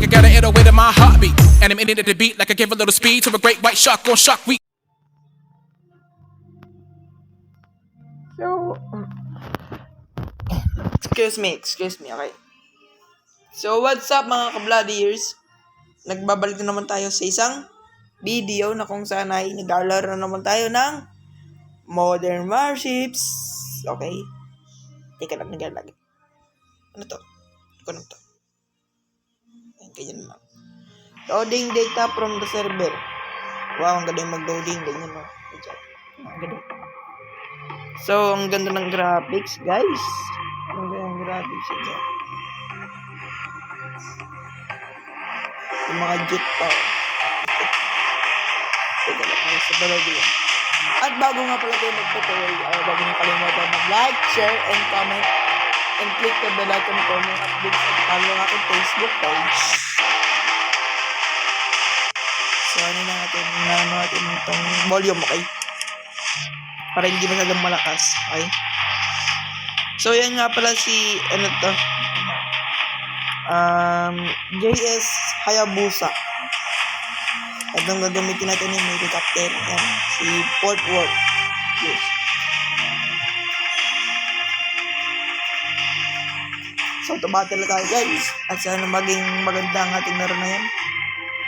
I got it away to my heartbeat. And I'm in it at the beat like I give a little speed to a great white shark on Shark Week. So, excuse me, okay? So, what's up mga ka-bloodiers? Nagbabalik na naman tayo sa isang video na kung saan ay naglalaro na naman tayo ng modern warships. Okay? Teka lang, naglalagay. Ano to? Ano to? Ayan, ganyan lang. Loading data from the server. Wow, ang galing mag-loading. Ganyan lang. Ang galing. So, ang ganda ng graphics, guys. Ang ganda ng graphics ito. Yung mga jet pa. Teka lang, sa balado yan. At bago nga pala tayo mag-tutorial, bago nyo kalimutan mag-like, share, and comment, and click the bell icon for more updates at follow ang aking Facebook page. So, ano na natin itong volume, okay? Para hindi masyadong malakas, okay? So, yan nga pala si, ano to? JS Hayabusa. At ang gagamitin natin yung helicopter. Yan, si Fort Worth. Yes. So, tubattle na tayo, guys. At sana maging maganda ang ating laro na yan.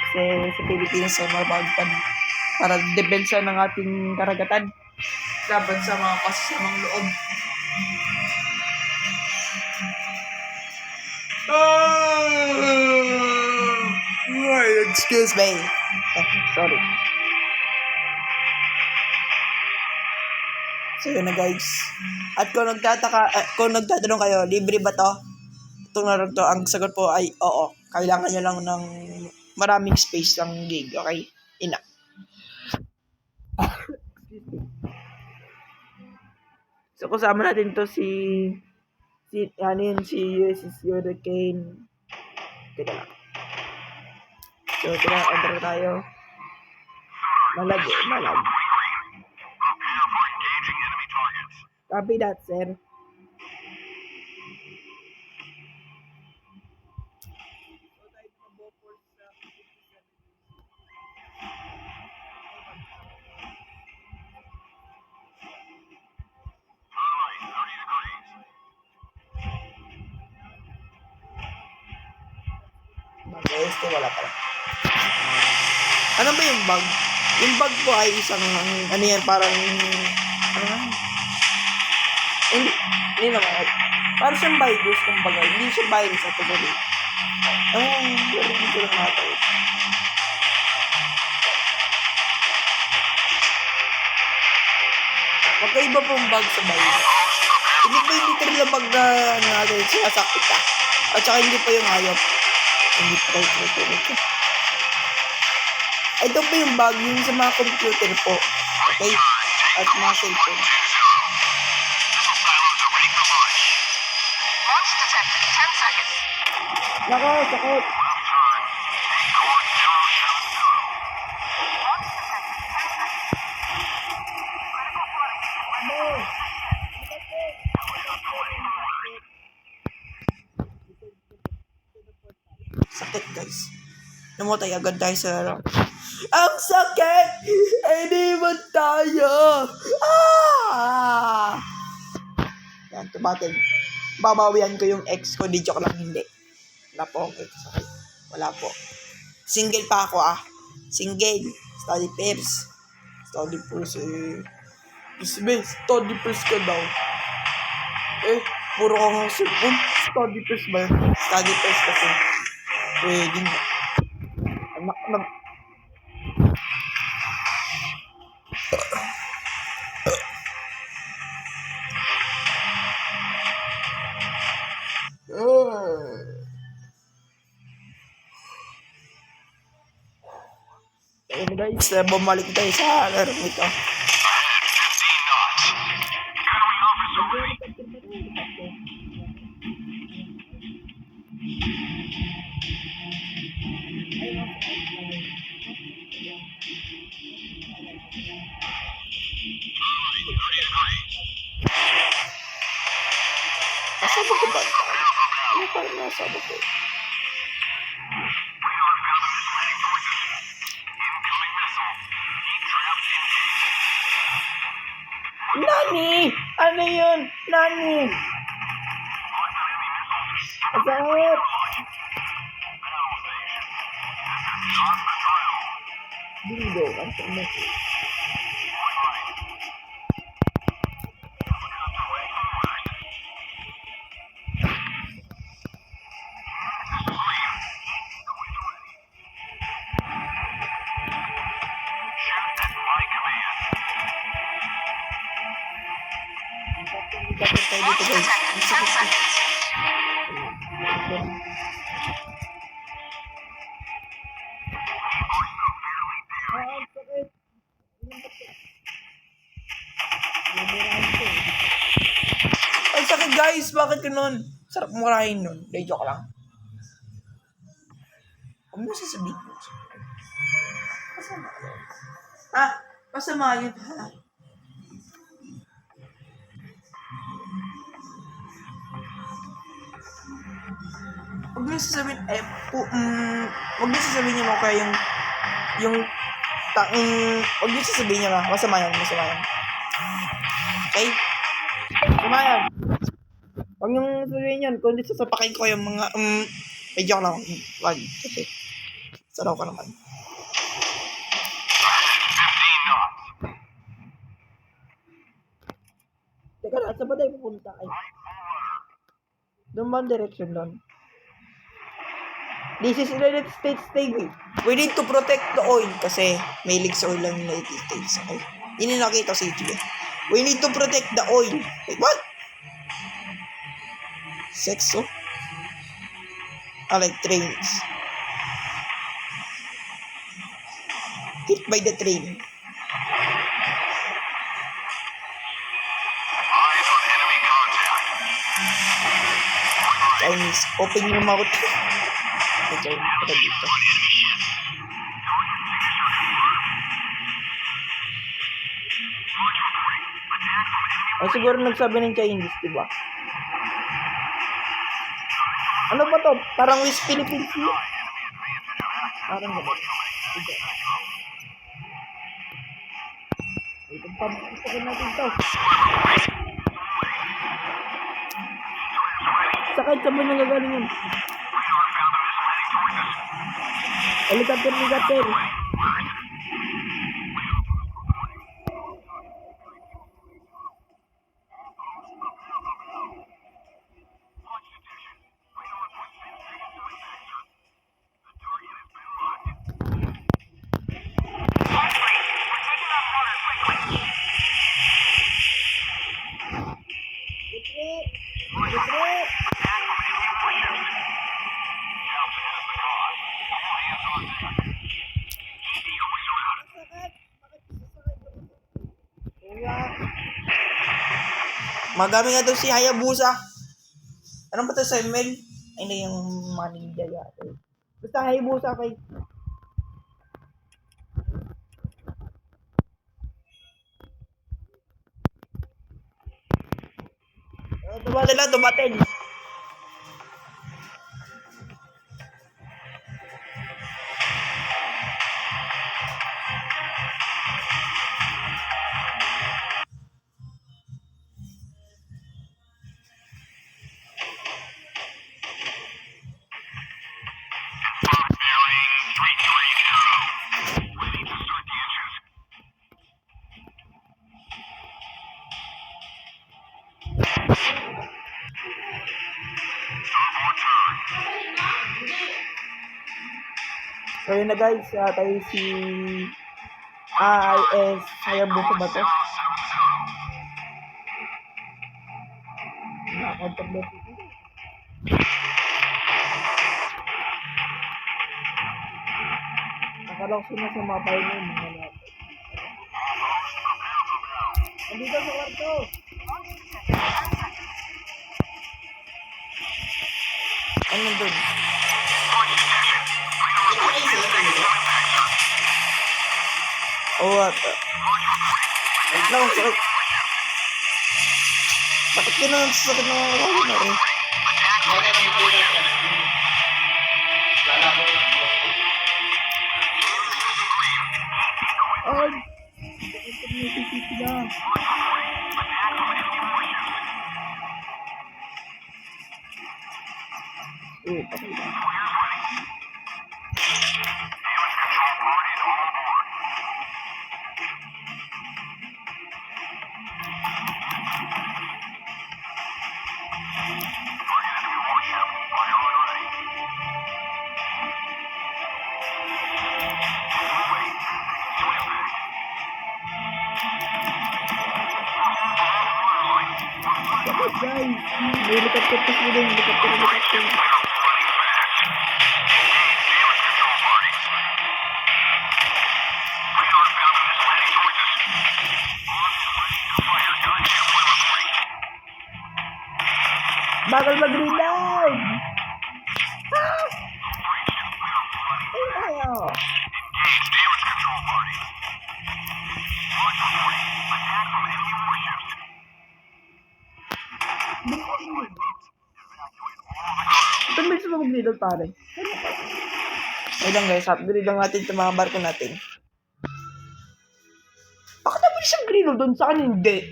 Kasi sa Pilipinas ay mabagtan para depensa ng ating karagatan laban sa mga kasasamang loob. Excuse me. Sorry. So yun na, guys. At kung nagtatanong kayo, libre ba to? Itong laro to, ang sagot po ay oo. Kailangan nyo lang ng maraming space ng gig, okay? Ina. So kasama natin to si USS Hurricane. Teka lang. So enter tayo. Malag. Copy that, sir. Este wala pala. Ano ba yung bug? Yung bug po ay isang, ano yan, parang, ano nga? Hindi naman. Parang siyang virus, kumbaga. Hindi siya virus at tuloy. Hindi ko lang matawid. Magkaiba pong bug sa virus. Hindi pa yung literal na bug na natin, sinasakit ka. At saka hindi pa yung hayop. Hindi pa ito. Ito pa yung bug yung sa mga computer po. Okay? At mga cellphone. Nako, sakot. Sakit, guys. Namatay agad tayo sa laro. Ang sakit! Iniwan tayo! Yan, tumatin. Babawian ko yung ex ko. Di joke lang, hindi. Wala po ang ex. Okay. Wala po. Single pa ako, Single. Study pairs. Study pairs, study pairs ka daw. Puro ka nga cellphone. Study pairs ba yun? Study pairs kasi. Pwede nga. Anak lang. Ayun, guys, bumalik tayo sa laro nito. Nasabog ko ba? Ano parang nasabog ko? yun? Nani? Ang sakit! Bingo, ang sakit. Dapat tayo dito guys. Ang sakit. Ang sakit. Ang sakit guys. Bakit ganun? Sarap murahin nun. Day joke lang. Huwag mo sasabihin. Pasama yun. Ha? Pasama yun ha? Huwag niyo sasabihin, huwag niyo sasabihin niyo kaya huwag niyo sasabihin niyo masama yan. Okay? Masama yan. Huwag niyo sasabihin yan, kundi sasapakin ko yung mga, medyo lang, wag, okay. Saraw ka naman. Teka na, saan ba tayo pupunta? Ay. Doon ba ang direction doon? This is United States Navy. We need to protect the oil kasi may leaks oil lang yung United States. Okay? Yun yung nakita sa YouTube. We need to protect the oil. Wait, what? Sexo? I like trains. Hit by the train. Chinese. Open your mouth. Okay, ito dito. Ay, siguro nagsabi ng Chinese, diba? Ano ba to? Parang West Philippines yun? Parang ba? Ito. Ito pa, ito natin to. Sakit sa mga nagagaling yun. Helicopter. Magamit nga daw si Hayabusa. Ano ba ito sa email? Ay na yung manager yata. Basta Hayabusa kay. Tumatil. So yun na guys, tayo si AIS Hayabusa ba ito? Nakakontrol ito. Nakalokso na sa mga file mo mga lahat. Nandito sa kwarto! Ano doon? Oh, what? Wait lang, sakit. Bakit ka na sakit ng mga kawin na rin? Ay! Bakit ka na sisisi na? Okay lang. Guys, may helicopter pa sila doon. Helicopter. Bagal mag-reload! Ah! Ay, ayaw! Ito may sa mag-reload pare. Ay lang guys, upgrade lang natin sa mga barko natin. Bakit naman siyang reload doon? Saan hindi?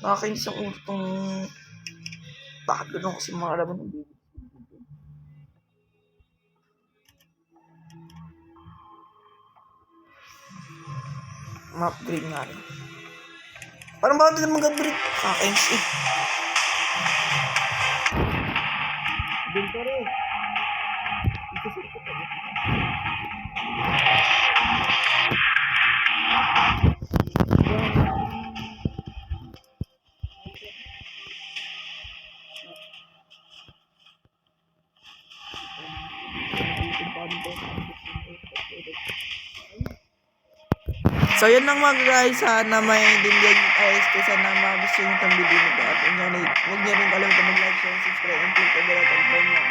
Nakakainis ang utong... Bakit gano'n kasi mga laban ng baby? Ma-upgrade nga rin. Parang bakit naman mag-upgrade? Nakakainis eh. Doon pa rin. Ikasin ko pa. So yun lang mga guys, sana may dindig ayos ko, sana magustuhan yung tambili nito at huwag niyo rin kalimutan mag-like, share, subscribe, and click the bell icon for more